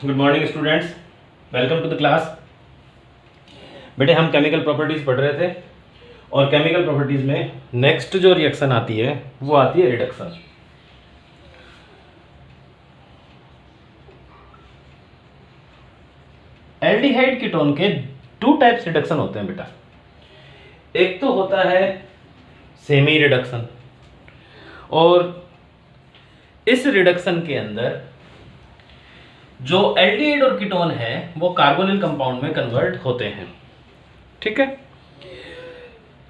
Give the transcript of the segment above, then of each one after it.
Good morning students, welcome to the class. बेटे हम chemical properties पढ़ रहे थे और केमिकल प्रॉपर्टीज में नेक्स्ट जो रिएक्शन आती है वो आती है रिडक्शन। एल्डिहाइड कीटोन के टू टाइप्स रिडक्शन होते हैं बेटा। एक तो होता है सेमी रिडक्शन और इस रिडक्शन के अंदर जो एल्डिहाइड और कीटोन है वो कार्बोनिल कंपाउंड में कन्वर्ट होते हैं। ठीक है,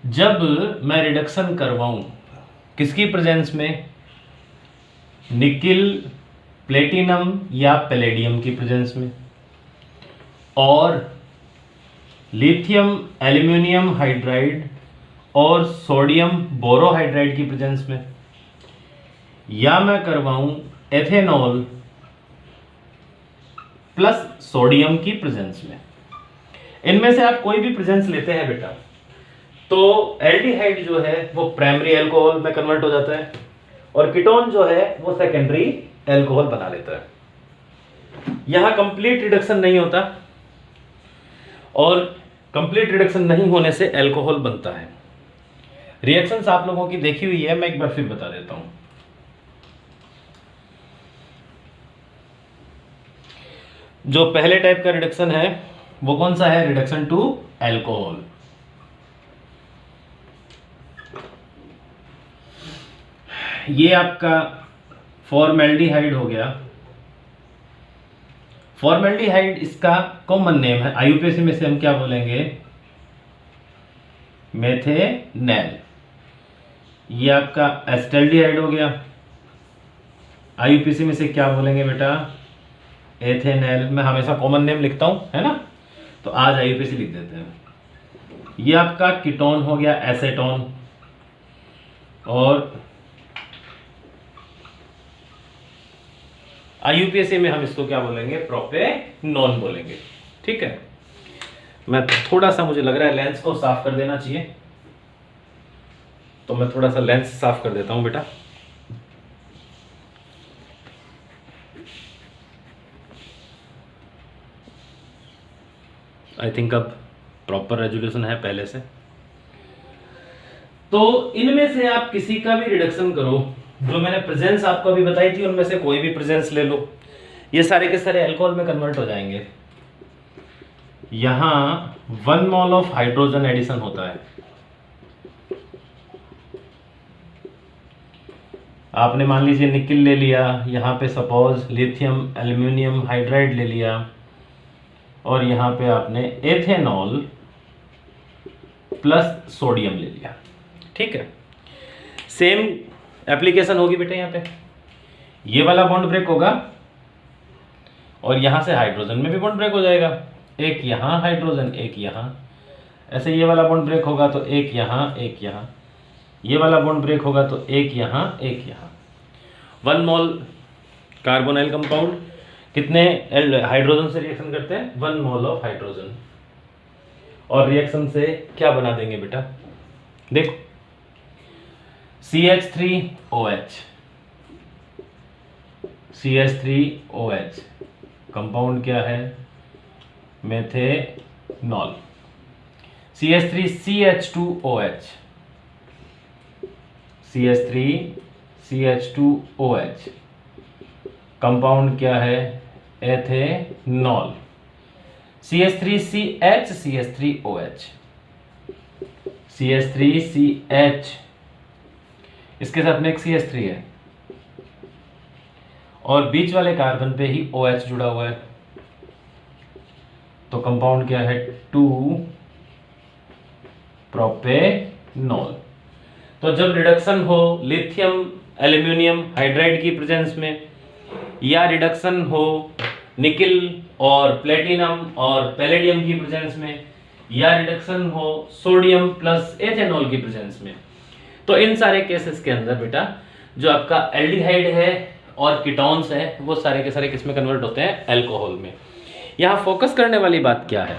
जब मैं रिडक्शन करवाऊं किसकी प्रेजेंस में, निकिल, प्लेटिनम या पैलेडियम की प्रेजेंस में, और लिथियम एल्यूमिनियम हाइड्राइड और सोडियम बोरोहाइड्राइड की प्रेजेंस में, या मैं करवाऊं एथेनॉल प्लस सोडियम की प्रेजेंस में। इनमें से आप कोई भी प्रेजेंस लेते हैं बेटा तो एल्डिहाइड जो है वो प्राइमरी अल्कोहल में कन्वर्ट हो जाता है और कीटोन जो है वो सेकेंडरी अल्कोहल बना लेता है। यहां कंप्लीट रिडक्शन नहीं होता और कंप्लीट रिडक्शन नहीं होने से अल्कोहल बनता है। रिएक्शंस आप लोगों की देखी हुई है, मैं एक बार फिर बता देता हूं। जो पहले टाइप का रिडक्शन है वो कौन सा है, रिडक्शन टू अल्कोहल। ये आपका फॉर्मेल्डिहाइड हो गया। फॉर्मेल्डिहाइड इसका कॉमन नेम है, आईयूपीएसी में से हम क्या बोलेंगे, मेथेनेल। ये आपका एस्टल्डिहाइड हो गया, आईयूपीएसी में से क्या बोलेंगे बेटा, एथेनॉल। मैं हमेशा कॉमन नेम लिखता हूं, है ना, तो आज आईयूपीएसी लिख देते हैं। ये आपका कीटोन हो गया एसेटोन, और आईयूपीएसी में हम इसको क्या बोलेंगे, प्रोपेनॉन बोलेंगे। ठीक है, मैं थोड़ा सा, मुझे लग रहा है लेंस को साफ कर देना चाहिए, तो मैं थोड़ा सा लेंस साफ कर देता हूं बेटा। आई थिंक अब प्रॉपर रेजोल्यूशन है पहले से। तो इनमें से आप किसी का भी रिडक्शन करो, जो मैंने प्रेजेंस आपको अभी बताई थी उनमें से कोई भी प्रेजेंस ले लो, ये सारे के सारे अल्कोहल में कन्वर्ट हो जाएंगे। यहां 1 मोल ऑफ हाइड्रोजन एडिशन होता है। आपने मान लीजिए निकिल ले लिया, यहां पे सपोज लिथियम एल्यूमिनियम हाइड्राइड ले लिया, और यहां पे आपने एथेनॉल प्लस सोडियम ले लिया। ठीक है, सेम एप्लीकेशन होगी बेटे। यहां पे ये वाला बॉन्ड ब्रेक होगा और यहां से हाइड्रोजन में भी बॉन्ड ब्रेक हो जाएगा, एक यहां हाइड्रोजन एक यहां। ऐसे ये वाला बॉन्ड ब्रेक होगा तो एक यहां एक यहां, ये वाला बॉन्ड ब्रेक होगा तो एक यहां एक यहां। 1 मोल कार्बोनाइल कंपाउंड कितने हाइड्रोजन से रिएक्शन करते हैं, 1 मोल ऑफ हाइड्रोजन, और रिएक्शन से क्या बना देंगे बेटा, देखो CH3OH, CH3OH कंपाउंड क्या है, मेथेनॉल। CH3CH2OH, CH3CH2OH कंपाउंड क्या है, एथेनॉल। CH3CH CH3OH, CH3CH, इसके साथ में एक CH3 है और बीच वाले कार्बन पे ही OH जुड़ा हुआ है, तो कंपाउंड क्या है, 2 प्रोपेनॉल। तो जब रिडक्शन हो लिथियम एल्यूमिनियम हाइड्राइड की प्रेजेंस में, या रिडक्शन हो निकिल और प्लेटिनम और पैलेडियम की प्रेजेंस में, या रिडक्शन हो सोडियम प्लस एथेनॉल की प्रेजेंस में, तो इन सारे केसेस के अंदर बेटा जो आपका एल्डिहाइड है और कीटोन्स है वो सारे के सारे किस में कन्वर्ट होते हैं, अल्कोहल में। यहाँ फोकस करने वाली बात क्या है,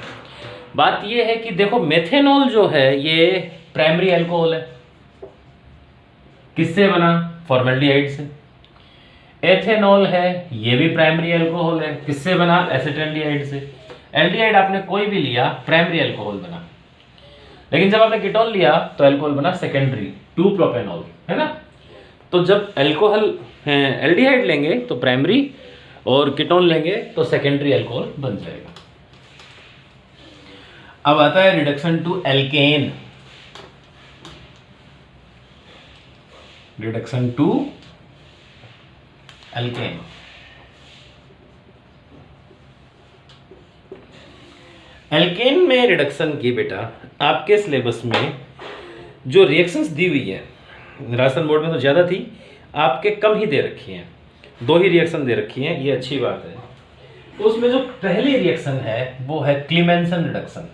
बात ये है कि देखो मेथेनॉल जो है ये प्राइमरी अल्कोहल है, किससे बना, फॉर्मेल्डिहाइड से। एथेनॉल है, ये भी प्राइमरी अल्कोहल है। किससे बना? एसिटल्डिहाइड से। एल्डिहाइड आपने कोई भी लिया, प्राइमरी अल्कोहल बना। लेकिन जब आपने कीटोन लिया तो अल्कोहल बना सेकेंडरी, 2 प्रोपेनॉल, है ना। तो जब अल्कोहल एल्डिहाइड लेंगे तो प्राइमरी, और कीटोन लेंगे तो सेकेंडरी अल्कोहल बन जाएगा। अब आता है reduction to alkane. Reduction to alkane. Alkane में रिडक्शन की बेटा आपके सिलेबस में जो रिएक्शंस दी हुई है, राजस्थान बोर्ड में तो ज़्यादा थी, आपके कम ही दे रखी हैं। 2 ही रिएक्शन दे रखी हैं, ये अच्छी बात है। तो उसमें जो पहली रिएक्शन है वो है क्लीमेंसन रिडक्शन।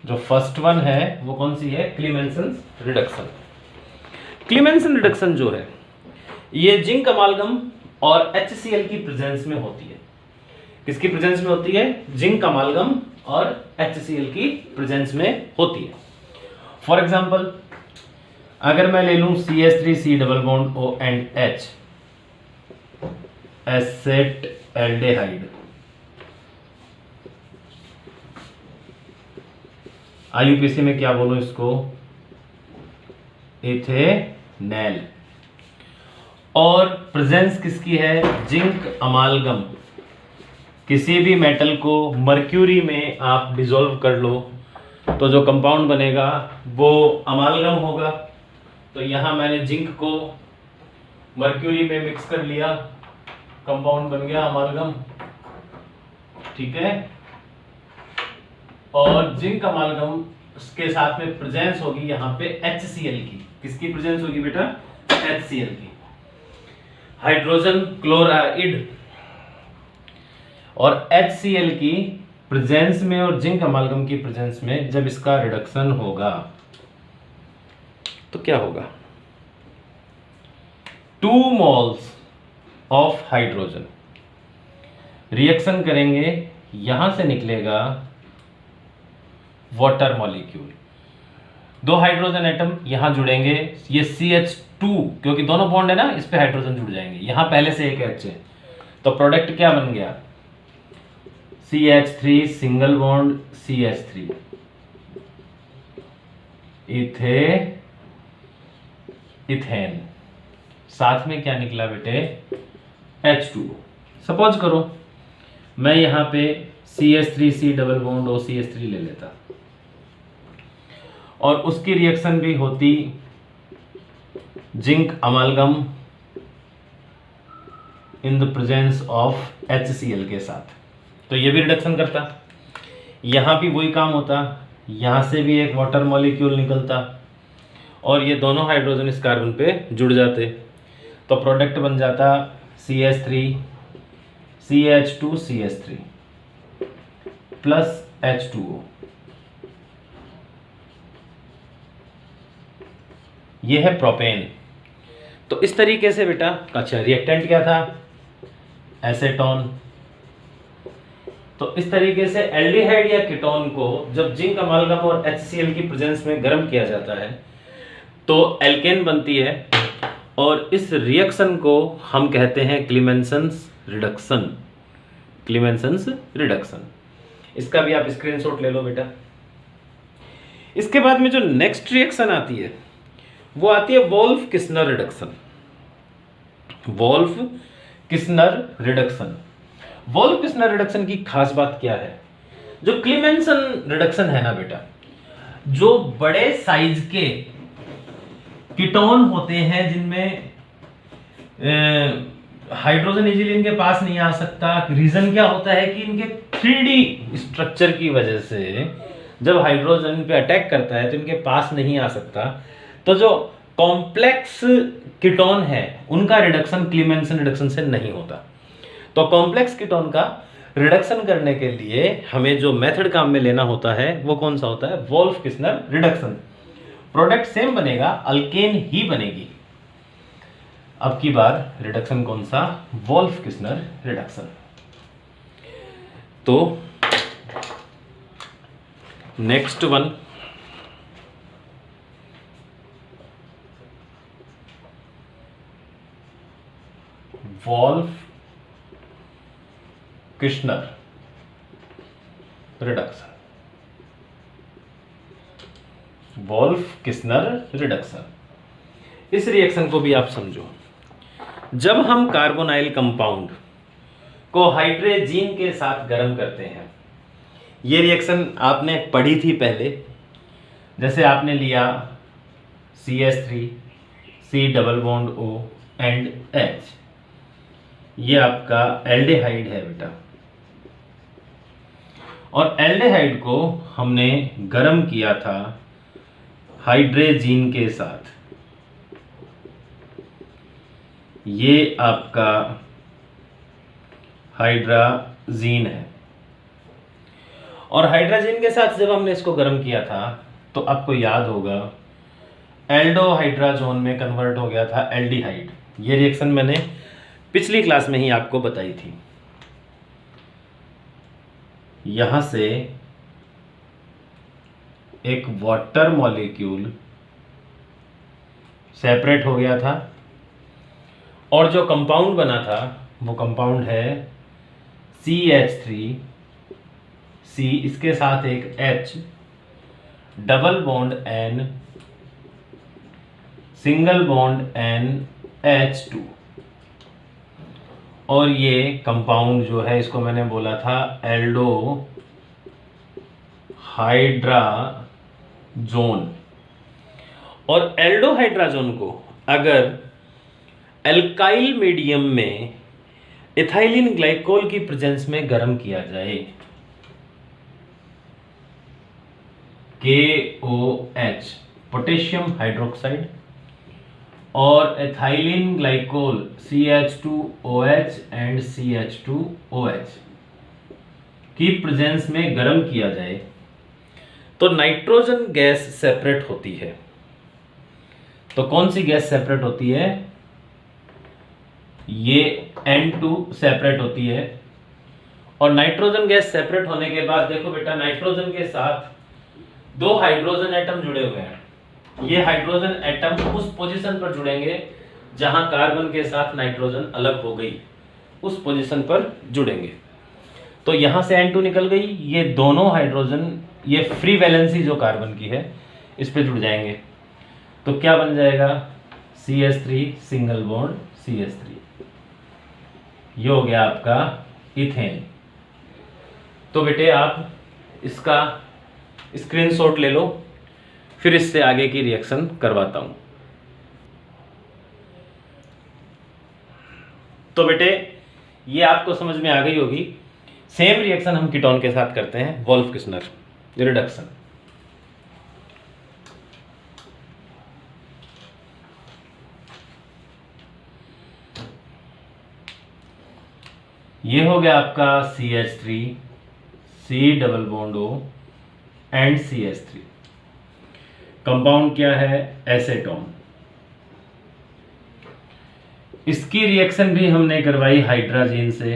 जो फर्स्ट वन है वो कौन सी है? क्लीमेंसन रिडक्शन। क्लीमेंसन रिडक्शन जो है ये जिंक अमालगम और HCl की प्रेजेंस में होती है। किसकी प्रेजेंस में होती है? जिंक अमालगम और HCl की प्रेजेंस में होती है। फॉर एग्जांपल अगर मैं ले लूं CH3C double bond O and H, एसेटल्डिहाइड, IUPAC में क्या बोलूं इसको? इथेनॉल। और प्रेजेंस किसकी है? जिंक अमालगम। किसी भी मेटल को मर्क्यूरी में आप डिसॉल्व कर लो तो जो कंपाउंड बनेगा वो अमालगम होगा। तो यहां मैंने जिंक को मर्क्यूरी में मिक्स कर लिया, कंपाउंड बन गया अमालगम, ठीक है। और जिंक अमालगम के साथ में प्रेजेंस होगी यहाँ पे HCl की। किसकी प्रेजेंस होगी बेटा? HCl की। हाइड्रोजन क्लोराइड और HCl की प्रेजेंस में और जिंक अमालगम की प्रेजेंस में जब इसका रिडक्शन होगा तो क्या होगा? 2 मोल्स ऑफ हाइड्रोजन रिएक्शन करेंगे, यहां से निकलेगा वाटर मॉलिक्यूल। 2 हाइड्रोजन एटम यहां जुड़ेंगे, ये CH2 क्योंकि दोनों बॉन्ड है ना, इस पे हाइड्रोजन जुड़ जाएंगे, यहां पहले से एक H है, तो प्रोडक्ट क्या बन गया? CH3 single bond CH3, ethane. साथ में क्या निकला बेटे? H2O। सपोज करो मैं यहां पे CH3C double bond O CH3 ले लेता और उसकी रिएक्शन भी होती zinc अमालगम in the presence of HCl के साथ, तो ये भी रिडक्शन करता। यहां भी वही काम होता, यहां से भी एक वाटर मॉलिक्यूल निकलता और ये दोनों हाइड्रोजन इस कार्बन पे जुड़ जाते, तो प्रोडक्ट बन जाता CH3 CH2 CH3 plus H2O। ये है प्रोपेन। तो इस तरीके से बेटा, अच्छा रिएक्टेंट क्या था? एसेटोन। तो इस तरीके से एल्डिहाइड या कीटोन को जब जिंक अमालगम और HCl की प्रेजेंस में गर्म किया जाता है तो एल्केन बनती है, और इस रिएक्शन को हम कहते हैं क्लीमेंसन्स रिडक्शन। क्लीमेंसन्स रिडक्शन, इसका भी आप स्क्रीनशॉट ले लो बेटा। इसके बाद में जो नेक्स्ट रिएक्शन आती है वो आती है Wolff Kishner reduction. Wolff Kishner reduction. Wolff Kishner reduction की खास बात क्या है? जो क्लीमेंसन रिडक्शन है ना बेटा, जो बड़े साइज के कीटोन होते हैं जिनमें हाइड्रोजन इजीली इनके पास नहीं आ सकता। रीजन क्या होता है कि इनके 3D स्ट्रक्चर की वजह से जब हाइड्रोजन पे अटैक करता है तो इनके पास नहीं आ सकता। तो जो कॉम्प्लेक्स कीटोन है उनका रिडक्शन क्लीमेंसन रिडक्शन से नहीं होता। तो कॉम्प्लेक्स कीटोन का रिडक्शन करने के लिए हमें जो मेथड काम में लेना होता है वो कौन सा होता है? Wolff Kishner reduction. Product same बनेगा, अल्केन ही बनेगी। अब की बार रिडक्शन कौन सा? Wolff Kishner reduction. तो next one, Wolff Kishner reduction. Wolff Kishner reduction, इस रिएक्शन को भी आप समझो। जब हम कार्बोनाइल कंपाउंड को हाइड्रोजीन के साथ गर्म करते हैं, ये रिएक्शन आपने पढ़ी थी पहले। जैसे आपने लिया CH3 C double bond O and H, ये आपका एल्डिहाइड है बेटा, और एल्डिहाइड को हमने गर्म किया था हाइड्रोजीन के साथ। ये आपका हाइड्राजीन है, और हाइड्रोजीन के साथ जब हमने इसको गर्म किया था तो आपको याद होगा एल्डोहाइड्राजोन में कन्वर्ट हो गया था एल्डिहाइड। ये रिएक्शन मैंने पिछली क्लास में ही आपको बताई थी। यहां से एक वाटर मॉलिक्यूल सेपरेट हो गया था, और जो कंपाउंड बना था वो कंपाउंड है CH3 C, इसके साथ एक H, double bond N, single bond NH2, और ये कंपाउंड जो है इसको मैंने बोला था एल्डो हाइड्राजोन। और एल्डो हाइड्राजोन को अगर एल्काइल मीडियम में इथाइलिन ग्लाइकोल की प्रेजेंस में गर्म किया जाए, KOH पोटेशियम हाइड्रोक्साइड और ethylene glycol CH2OH and CH2OH की प्रेजेंस में गर्म किया जाए, तो नाइट्रोजन गैस सेपरेट होती है। तो कौन सी गैस सेपरेट होती है? ये N2 सेपरेट होती है। और नाइट्रोजन गैस सेपरेट होने के बाद देखो बेटा, नाइट्रोजन के साथ दो हाइड्रोजन एटम जुड़े हुए हैं। ये हाइड्रोजन एटम उस पोजीशन पर जुड़ेंगे जहां कार्बन के साथ नाइट्रोजन अलग हो गई, उस पोजीशन पर जुड़ेंगे। तो यहां से N2 निकल गई, ये दोनों हाइड्रोजन, ये फ्री वैलेंसी जो कार्बन की है, इस पे जुड़ जाएंगे। तो क्या बन जाएगा? CH3 सिंगल बॉन्ड CH3, ये हो गया आपका इथेन। तो बेटे आप इसका स्क्रीनशॉट ले लो, फिर इससे आगे की रिएक्शन करवाता हूं। तो बेटे ये आपको समझ में आ गई होगी। सेम रिएक्शन हम कीटोन के साथ करते हैं, वोल्फ किश्नर रिडक्शन। ये हो गया आपका CH3 C double bond O and CH3। Compound क्या है? एसेटोन। इसकी रिएक्शन भी हमने करवाई हाइड्रोजन से,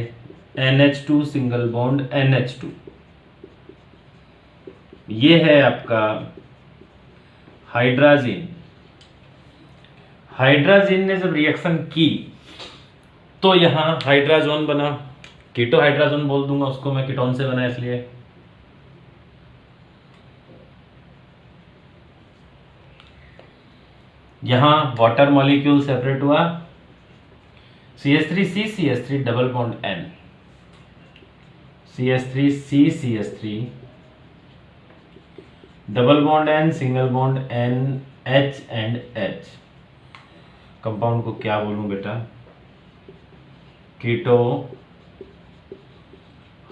NH2 सिंगल बॉन्ड NH2। ये है आपका हाइड्रोजन। हाइड्रोजन ने जब रिएक्शन की तो यहां हाइड्राजोन बना, कीटो हाइड्राजोन बोल दूंगा उसको मैं, कीटोन से बना इसलिए। यहां वाटर मॉलिक्यूल सेपरेट हुआ, CH3C CH3 double bond N, CH3C CH3 double bond N, single bond N, H and H। Compound को क्या बोलूं बेटा? कीटो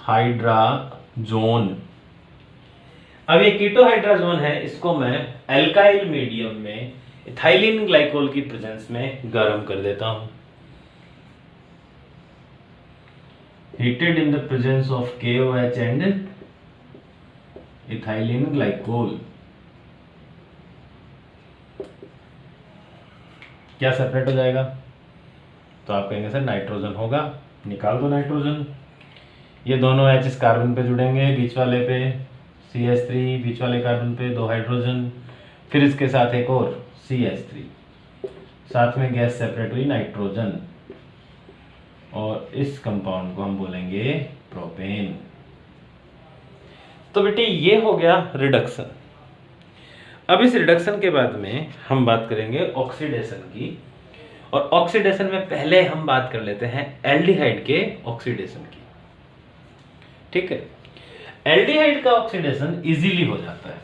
हाइड्राजोन। अब ये कीटो हाइड्राजोन है, इसको मैं एल्काइल मीडियम में इथाइलिन ग्लाइकोल की प्रेजेंस में गर्म कर देता हूं। Heated in the presence of KOH and ethylene glycol. क्या सेपरेट हो जाएगा? तो आप कहेंगे सर नाइट्रोजन होगा, निकाल दो नाइट्रोजन। ये दोनों H इस कार्बन पे जुड़ेंगे, बीच वाले पे CH3, बीच वाले कार्बन पे 2 हाइड्रोजन, फिर इसके साथ एक और CH3, साथ में गैस सेपरेट हुई नाइट्रोजन, और इस कंपाउंड को हम बोलेंगे प्रोपेन। तो बेटे ये हो गया रिडक्शन। अब इस रिडक्शन के बाद में हम बात करेंगे ऑक्सीडेशन की, और ऑक्सीडेशन में पहले हम बात कर लेते हैं एल्डिहाइड के ऑक्सीडेशन की। ठीक है, एल्डिहाइड का ऑक्सीडेशन इजीली हो जाता है,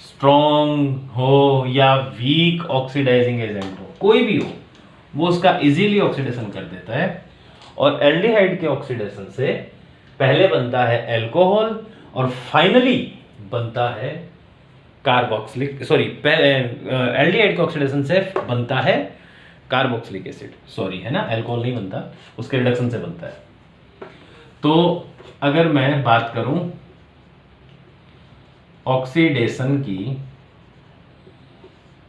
स्ट्रॉन्ग हो या वीक ऑक्सीडाइजिंग एजेंट हो, कोई भी हो, वो उसका इजीली ऑक्सीडेशन कर देता है। और एल्डिहाइड के ऑक्सीडेशन से पहले बनता है अल्कोहल और फाइनली बनता है कार्बोक्सिलिक, सॉरी, एल्डिहाइड के ऑक्सीडेशन से बनता है कार्बोक्सिलिक एसिड, सॉरी, है ना, अल्कोहल नहीं बनता, उसके रिडक्शन से बनता है। तो अगर मैं बात करूं ऑक्सीडेशन की,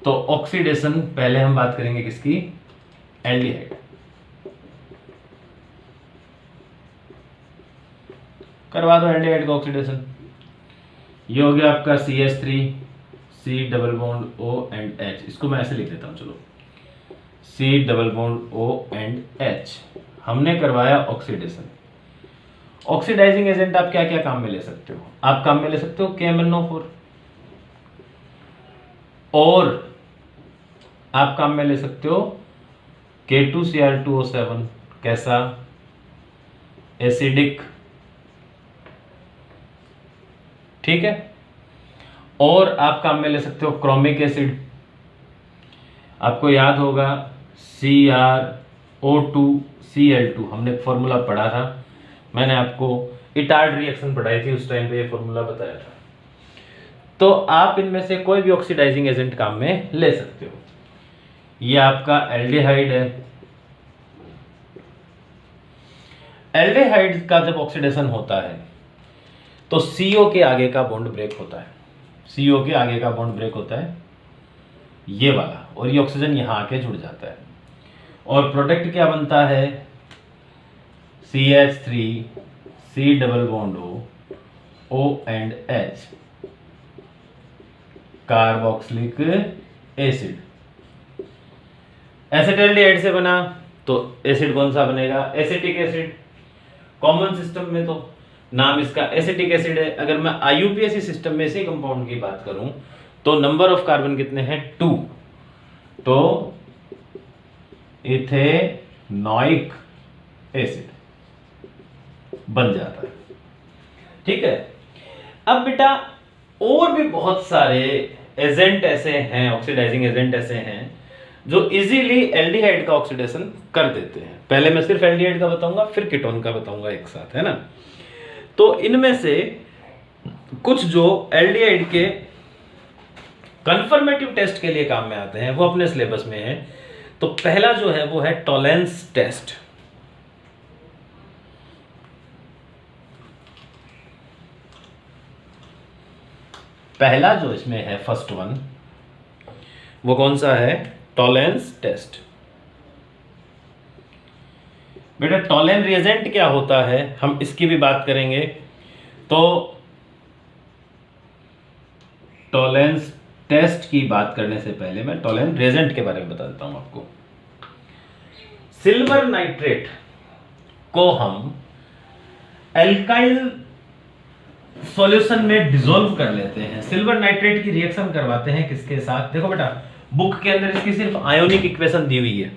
तो ऑक्सीडेशन पहले हम बात करेंगे किसकी, एल्डिहाइड। करवा दो एल्डिहाइड का ऑक्सीडेशन। ये हो गया आपका CH3, C double bond O and H, इसको मैं ऐसे लिख देता हूं, चलो, C double bond O and H, हमने करवाया ऑक्सीडेशन। ऑक्सीडाइजिंग एजेंट आप क्या क्या काम में ले सकते हो, आप काम में ले सकते हो KMnO4, और आप काम में ले सकते हो K2Cr2O7, कैसा, एसिडिक, ठीक है, और आप काम में ले सकते हो क्रोमिक एसिड, आपको याद होगा CrO2Cl2, हमने फॉर्मूला पढ़ा था, मैंने आपको इटार्ड रिएक्शन पढ़ाई थी उस टाइम पे, ये फॉर्मूला बताया था। तो आप इनमें से कोई भी ऑक्सीडाइजिंग एजेंट काम में ले सकते हो। ये आपका एल्डिहाइड है, एल्डिहाइड का जब ऑक्सीडेशन होता है तो CO के आगे का बॉन्ड ब्रेक होता है, CO के आगे का बॉन्ड ब्रेक होता है ये वाला, और ये ऑक्सीजन यहाँ आके जुड़ जाता है, और प्रोडक्ट क्या बनता है, CH3, C double bond O and H, carboxylic acid. Acetaldehyde से बना तो एसिड कौन सा बनेगा, एसिटिक एसिड। कॉमन सिस्टम में तो नाम इसका एसिटिक एसिड है। अगर मैं IUPAC सिस्टम में इसी कंपाउंड की बात करूं तो नंबर ऑफ कार्बन कितने हैं, 2, तो इथेनॉइक एसिड बन जाता है। ठीक है, अब बेटा और भी बहुत सारे एजेंट ऐसे हैं, ऑक्सीडाइजिंग एजेंट ऐसे हैं जो इजीली एल्डिहाइड का ऑक्सीडेशन कर देते हैं। पहले मैं सिर्फ एल्डिहाइड का बताऊंगा, फिर कीटोन का बताऊंगा एक साथ, है ना। तो इनमें से कुछ जो एल्डिहाइड के कंफर्मेटिव टेस्ट के लिए काम में आते हैं वो अपने सिलेबस में है। तो पहला जो है वो है टॉलेंस टेस्ट। पहला जो इसमें है फर्स्ट वन, वो कौन सा है, टॉलेंस टेस्ट। बेटा टॉलेन रिएजेंट क्या होता है हम इसकी भी बात करेंगे। तो टॉलेंस टेस्ट की बात करने से पहले मैं टॉलेन रिएजेंट के बारे में बता देता हूं आपको। सिल्वर नाइट्रेट को हम एल्काइल सॉल्यूशन में डिसॉल्व कर लेते हैं। सिल्वर नाइट्रेट की रिएक्शन करवाते हैं किसके साथ, देखो बेटा बुक के अंदर इसकी सिर्फ आयोनिक इक्वेशन दी हुई है।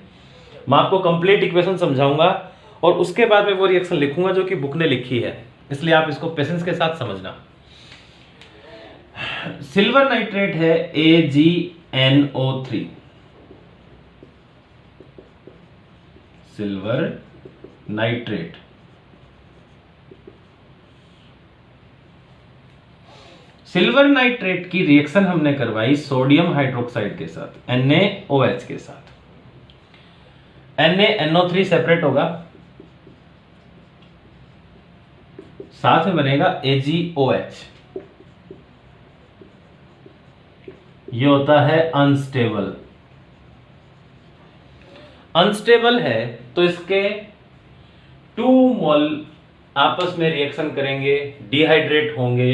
मैं आपको कंप्लीट इक्वेशन समझाऊंगा और उसके बाद में वो रिएक्शन लिखूंगा जो कि बुक ने लिखी है, इसलिए आप इसको पेशेंस के साथ समझना। सिल्वर नाइट्रेट है AgNO3, silver nitrate. Silver nitrate की रिएक्शन हमने करवाई सोडियम हाइड्रोक्साइड के साथ, NaOH के साथ। NaNO3 सेपरेट होगा, साथ में बनेगा AgOH। ये होता है अनस्टेबल। अनस्टेबल है तो इसके 2 मोल आपस में रिएक्शन करेंगे, डिहाइड्रेट होंगे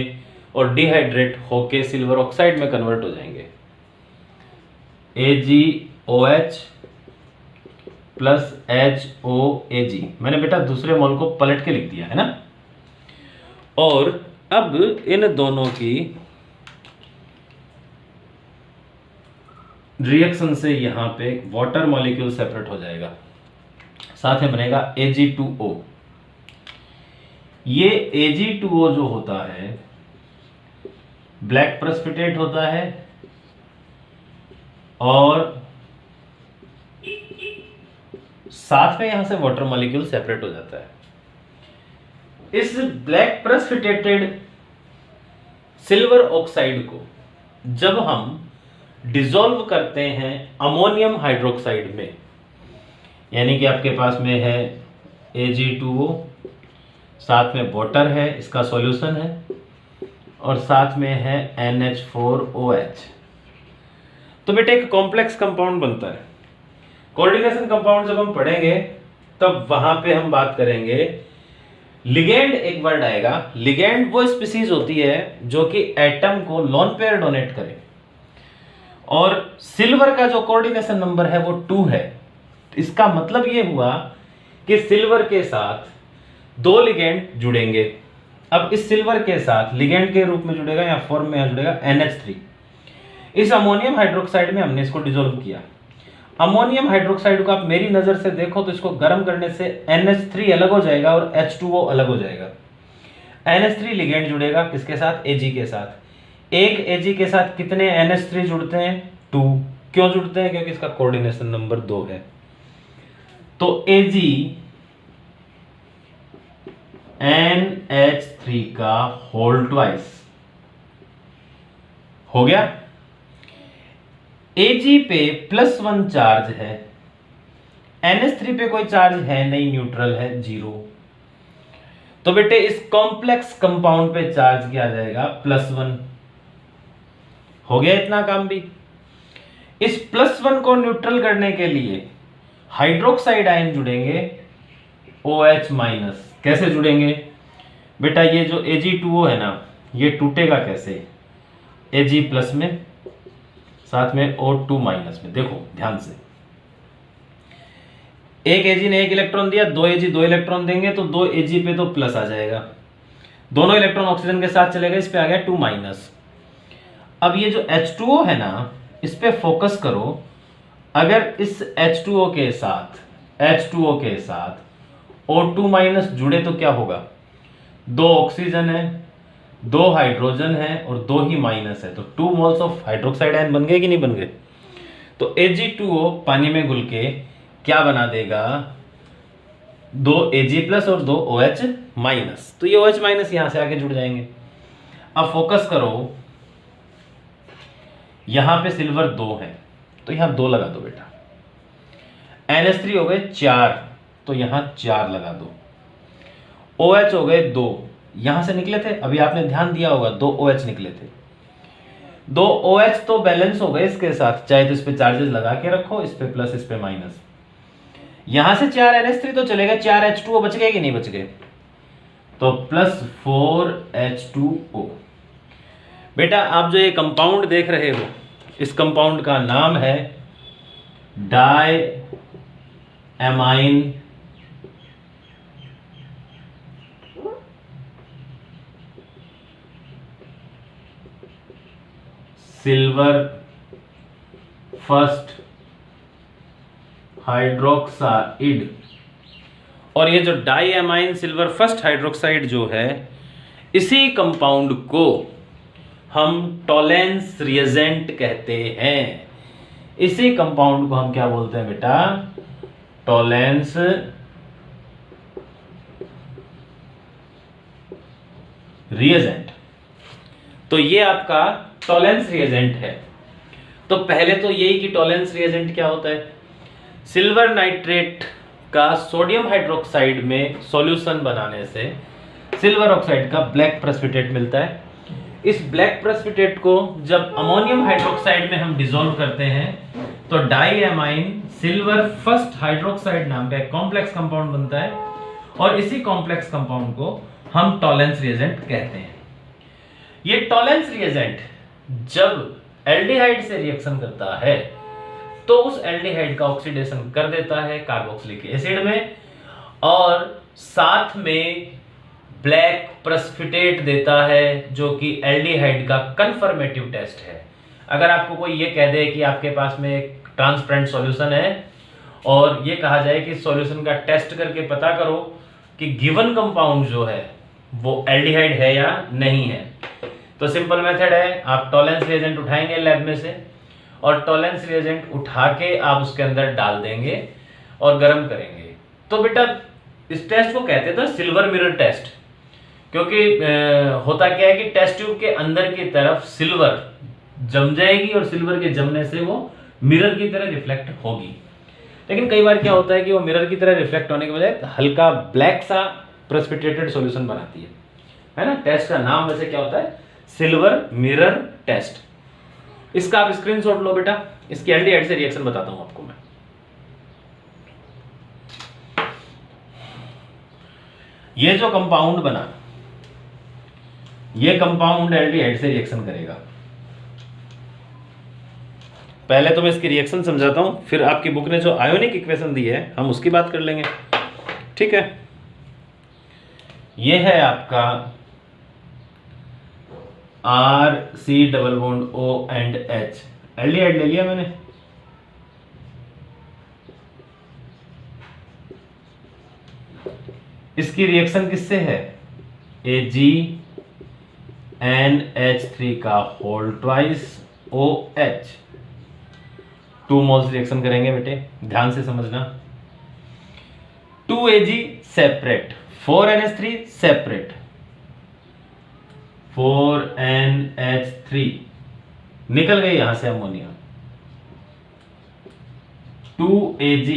और डिहाइड्रेट होके सिल्वर ऑक्साइड में कन्वर्ट हो जाएंगे। AgOH plus HOAg। मैंने बेटा दूसरे मोल को पलट के लिख दिया है ना। और अब इन दोनों की रिएक्शन से यहां पे वाटर मॉलिक्यूल सेपरेट हो जाएगा, साथ में बनेगा Ag2O। ये Ag2O जो होता है ब्लैक प्रेसिपिटेट होता है और साथ में यहां से वाटर मॉलिक्यूल सेपरेट हो जाता है। इस ब्लैक प्रेसिपिटेटेड सिल्वर ऑक्साइड को जब हम डिसॉल्व करते हैं अमोनियम हाइड्रोक्साइड में, यानी कि आपके पास में है Ag2O, साथ में वाटर है, इसका सॉल्यूशन है, और साथ में है NH4OH, तो बेटे एक कॉम्प्लेक्स कंपाउंड बनता है। कोऑर्डिनेशन कंपाउंड जब हम पढ़ेंगे तब वहां पे हम बात करेंगे लिगेंड। एक वर्ड आएगा, लिगेंड वो स्पीसीज होती है जो कि एटम को लोन पेयर डोनेट करे, और सिल्वर का जो कोऑर्डिनेशन नंबर है वो 2 है। इसका मतलब ये हुआ कि सिल्वर के साथ 2 लिगेंड जुड़ेंगे। अब इस सिल्वर के साथ लिगेंड के रूप में जुड़ेगा या फॉर्म में जुड़ेगा NH3। इस अमोनियम हाइड्रोक्साइड में हमने इसको डिसॉल्व किया। अमोनियम हाइड्रोक्साइड को आप मेरी नजर से देखो तो इसको गर्म करने से NH3 अलग हो जाएगा और H2O अलग हो जाएगा। NH3 लिगेंड जुड़ेगा किसके साथ? Ag के साथ। एक Ag के साथ कितने NH3 जुड़ते हैं? 2। क्यों जुड़ते हैं? क्योंकि इसका कोऑर्डिनेशन नंबर 2 है। तो Ag NH3 का होल ट्वाइस हो गया। Ag पे +1 चार्ज है, NH3 पे कोई चार्ज है नहीं, न्यूट्रल है, 0। तो बेटे इस कॉम्प्लेक्स कंपाउंड पे चार्ज किया जाएगा +1। हो गया इतना काम भी। इस +1 को न्यूट्रल करने के लिए हाइड्रोक्साइड आयन जुड़ेंगे OH-। कैसे जुड़ेंगे बेटा? ये जो Ag2O है ना, ये टूटेगा कैसे? Ag+ में साथ में O2- में। देखो ध्यान से, एक Ag ने 1 इलेक्ट्रॉन दिया, 2 Ag 2 इलेक्ट्रॉन देंगे तो 2 Ag पे तो प्लस आ जाएगा, दोनों इलेक्ट्रॉन ऑक्सीजन के साथ चले गए, इस पे आ गया 2-। अब ये जो H2O है ना, इस पे फोकस करो। अगर इस H2O के साथ O2- जुड़े तो क्या होगा? 2 ऑक्सीजन है, 2 हाइड्रोजन है और 2 ही माइनस है, तो 2 मोल्स ऑफ हाइड्रोक्साइड आयन बन गए कि नहीं बन गए? तो Ag2O पानी में घुल के क्या बना देगा? 2 Ag+ और 2 OH-। तो ये OH- यहां से आके जुड़ जाएंगे। अब फोकस करो, यहां पे सिल्वर 2 है तो यहां 2 लगा दो बेटा। NH3 हो गए 4, तो यहां 4 लगा दो। OH हो गए 2, यहां से निकले थे, अभी आपने ध्यान दिया होगा 2 OH निकले थे। 2 OH तो बैलेंस हो गए इसके साथ, चाहे तो इस पे चार्जेस लगा के रखो, इस पे प्लस इस पे माइनस। यहां से 4 NH3 तो चले गए, 4 H2O बच गए कि नहीं बच गए? तो +4 H2O। बेटा आप जो ये कंपाउंड देख रहे हो, इस कंपाउंड का नाम है diamine silver first hydroxide. और ये जो diamine silver first hydroxide जो है, इसी कंपाउंड को हम टॉलेंस रिएजेंट कहते हैं। इसी कंपाउंड को हम क्या बोलते हैं बेटा? Tollens reagent. तो ये आपका टॉलेंस रिएजेंट है। तो पहले तो यही कि टॉलेंस रिएजेंट क्या होता है। सिल्वर नाइट्रेट का सोडियम हाइड्रोक्साइड में सॉल्यूशन बनाने से सिल्वर ऑक्साइड का ब्लैक प्रेसिपिटेट मिलता है। इस ब्लैक प्रेसिपिटेट को जब अमोनियम हाइड्रोक्साइड में हम डिसॉल्व करते हैं तो diamine silver first hydroxide नाम का एक कॉम्प्लेक्स कंपाउंड बनता है, और इसी कॉम्प्लेक्स कंपाउंड को हम टॉलेंस रिएजेंट कहते हैं। ये टॉलेंस रिएजेंट जब एल्डिहाइड से रिएक्शन करता है तो उस एल्डिहाइड का ऑक्सीडेशन कर देता है कार्बोक्सिलिक एसिड में और साथ में ब्लैक प्रेसिपिटेट देता है जो कि एल्डिहाइड का कंफर्मेटिव टेस्ट है। अगर आपको कोई ये कह दे कि आपके पास में एक ट्रांसपेरेंट सॉल्यूशन है और ये कहा जाए कि सॉल्यूशन का टेस्ट करके पता करो कि गिवन कंपाउंड जो है वो एल्डिहाइड है या नहीं है, तो सिंपल मेथड है, आप टॉलेंस रिएजेंट उठाएंगे लैब में से और टॉलेंस रिएजेंट उठा के आप उसके अंदर डाल देंगे और गर्म करेंगे। तो बेटा इस टेस्ट को कहते थे सिल्वर मिरर टेस्ट, क्योंकि होता क्या है कि टेस्ट ट्यूब के अंदर की तरफ सिल्वर जम जाएगी और सिल्वर के जमने से वो मिरर की तरह रिफ्लेक्ट होगी। लेकिन कई बार क्या होता है कि वो मिरर की तरह रिफ्लेक्ट होने के बजाय हल्का ब्लैक सा प्रेसिपिटेटेड सॉल्यूशन बनाती है ना। टेस्ट का नाम वैसे क्या होता है, सिल्वर मिरर टेस्ट। इसका आप स्क्रीनशॉट लो बेटा, इसकी एल्डिहाइड से रिएक्शन बताता हूं आपको मैं। ये जो कंपाउंड बना, ये कंपाउंड एल्डिहाइड से रिएक्शन करेगा। पहले तो मैं इसकी रिएक्शन समझाता हूं, फिर आपकी बुक ने जो आयोनिक इक्वेशन दी है हम उसकी बात कर लेंगे, ठीक है। ये है आपका RC double bond O and H, aldehyde ले लिया मैंने। इसकी रिएक्शन किससे है, AgNH3 का whole twice OH, 2 moles reaction करेंगे बेटे, ध्यान से समझना। 2Ag separate, 4NH3 separate, 4NH3 निकल गई यहां से अमोनिया, 2Ag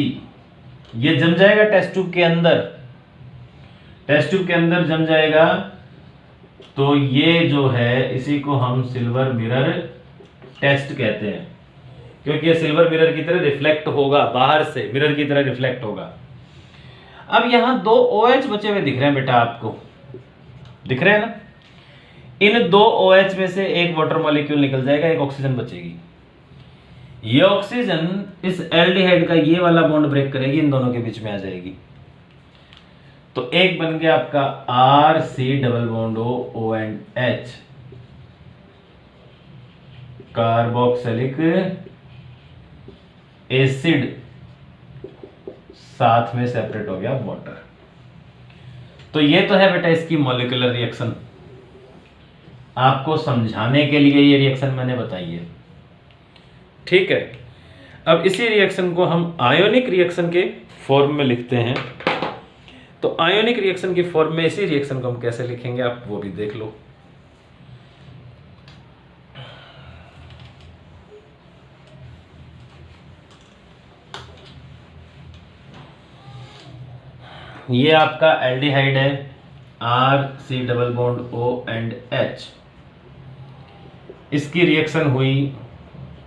ये जम जाएगा टेस्ट ट्यूब के अंदर, टेस्ट ट्यूब के अंदर जम जाएगा। तो ये जो है इसी को हम सिल्वर मिरर टेस्ट कहते हैं, क्योंकि ये सिल्वर मिरर की तरह रिफ्लेक्ट होगा, बाहर से मिरर की तरह रिफ्लेक्ट होगा। अब यहां 2 OH बचे हुए दिख रहे हैं बेटा, आपको दिख रहे हैं ना। इन 2 OH में से एक वाटर मॉलिक्यूल निकल जाएगा, एक ऑक्सीजन बचेगी। ये ऑक्सीजन इस एल्डिहाइड का ये वाला बॉन्ड ब्रेक करेगी, इन दोनों के बीच में आ जाएगी। तो एक बन गया आपका RC double bond O and H, carboxylic acid, साथ में सेपरेट हो गया वाटर। तो ये तो है बेटा इसकी मॉलिक्यूलर रिएक्शन, आपको समझाने के लिए ये रिएक्शन मैंने बताई है, ठीक है। अब इसी रिएक्शन को हम आयोनिक रिएक्शन के फॉर्म में लिखते हैं। तो आयोनिक रिएक्शन की फॉर्म में इसी रिएक्शन को हम कैसे लिखेंगे आप वो भी देख लो। ये आपका एल्डिहाइड है RC double bond O and H, इसकी रिएक्शन हुई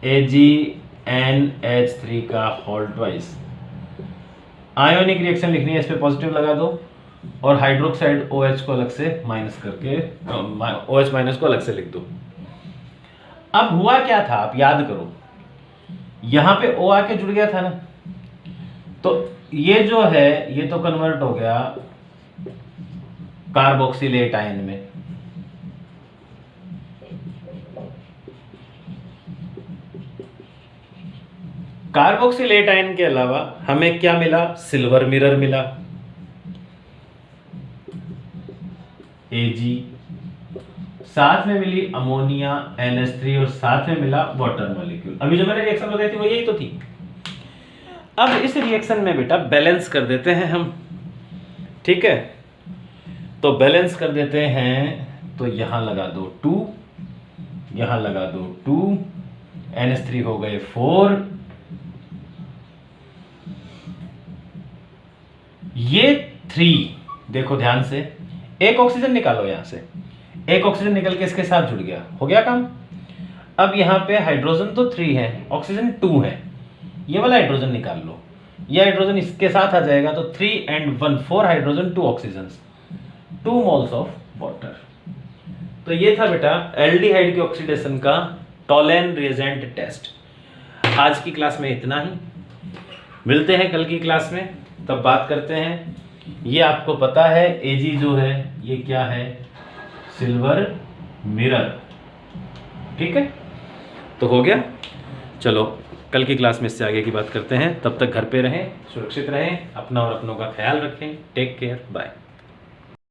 AgNH3 का होल ट्वाइस। आयोनिक रिएक्शन लिखनी है, इस पे पॉजिटिव लगा दो और हाइड्रोक्साइड OH को अलग से माइनस करके OH माइनस को अलग से लिख दो। अब हुआ क्या था आप याद करो, यहां पे O आके जुड़ गया था ना, तो ये जो है ये तो कन्वर्ट हो गया कार्बोक्सिलेट आयन में, कार्बोक्सिलेट आयन के अलावा हमें क्या मिला, सिल्वर मिरर मिला Ag, साथ में मिली अमोनिया NH3 और साथ में मिला वाटर मॉलिक्यूल। अभी जो मैंने रिएक्शन बताई थी वो यही तो थी। अब इस रिएक्शन में बेटा बैलेंस कर देते हैं हम, ठीक है। तो बैलेंस कर देते हैं, तो यहां लगा दो 2, यहां लगा दो 2, NH3 हो गए 4, ये 3, देखो ध्यान से, एक ऑक्सीजन निकालो यहां से, एक ऑक्सीजन निकल के इसके साथ जुड़ गया, हो गया काम। अब यहां पे हाइड्रोजन तो 3 है, ऑक्सीजन 2 है, ये वाला हाइड्रोजन निकाल लो, ये हाइड्रोजन इसके साथ आ जाएगा, तो 3 and 1 4 hydrogen 2 oxygen, 2 moles of water. तो ये था बेटा एल्डिहाइड के ऑक्सीडेशन का टोलेन रिएजेंट टेस्ट। आज की क्लास में इतना ही, मिलते हैं कल की क्लास में, तब बात करते हैं। ये आपको पता है Ag जो है ये क्या है, सिल्वर मिरर, ठीक है। तो हो गया, चलो कल की क्लास में इससे आगे की बात करते हैं। तब तक घर पे रहें, सुरक्षित रहें, अपना और अपनों का ख्याल रखें। Take care, bye.